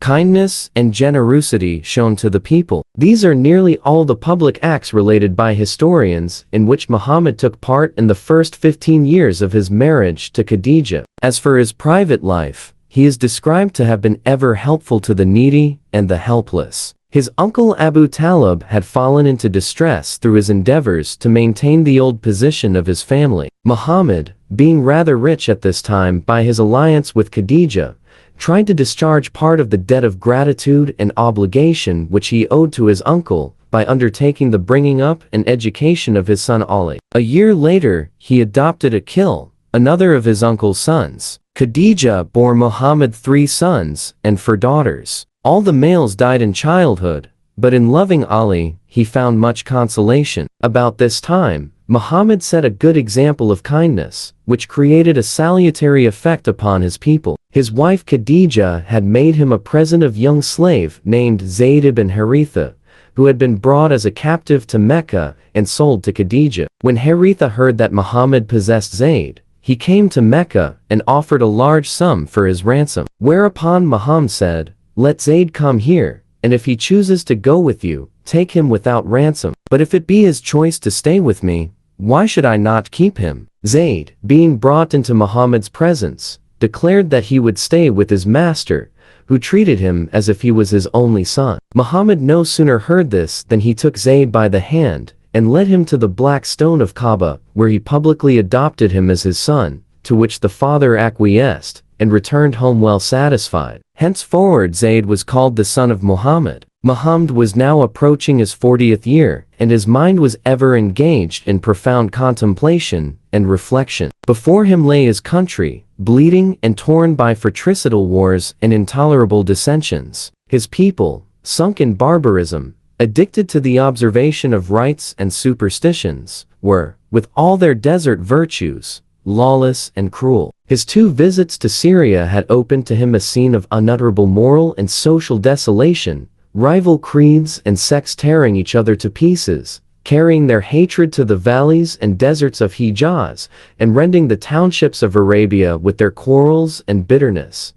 kindness, and generosity shown to the people. These are nearly all the public acts related by historians in which Muhammad took part in the first 15 years of his marriage to Khadija. As for his private life, he is described to have been ever helpful to the needy and the helpless. His uncle Abu Talib had fallen into distress through his endeavors to maintain the old position of his family. Muhammad, being rather rich at this time by his alliance with Khadija, tried to discharge part of the debt of gratitude and obligation which he owed to his uncle by undertaking the bringing up and education of his son Ali. A year later, he adopted Aqil, another of his uncle's sons. Khadija bore Muhammad 3 sons and 4 daughters. All the males died in childhood, but in loving Ali, he found much consolation. About this time, Muhammad set a good example of kindness, which created a salutary effect upon his people. His wife Khadija had made him a present of a young slave named Zayd ibn Haritha, who had been brought as a captive to Mecca and sold to Khadija. When Haritha heard that Muhammad possessed Zayd, he came to Mecca and offered a large sum for his ransom. Whereupon Muhammad said, "Let Zayd come here, and if he chooses to go with you, take him without ransom. But if it be his choice to stay with me, why should I not keep him?" Zayd, being brought into Muhammad's presence, declared that he would stay with his master, who treated him as if he was his only son. Muhammad no sooner heard this than he took Zayd by the hand and led him to the black stone of Kaaba, where he publicly adopted him as his son, to which the father acquiesced and returned home well satisfied. Henceforward Zayd was called the son of Muhammad. Muhammad was now approaching his 40th year, and his mind was ever engaged in profound contemplation and reflection. Before him lay his country, bleeding and torn by fratricidal wars and intolerable dissensions. His people, sunk in barbarism, addicted to the observation of rites and superstitions, were, with all their desert virtues, lawless and cruel. His 2 visits to Syria had opened to him a scene of unutterable moral and social desolation, rival creeds and sects tearing each other to pieces, carrying their hatred to the valleys and deserts of Hijaz, and rending the townships of Arabia with their quarrels and bitterness.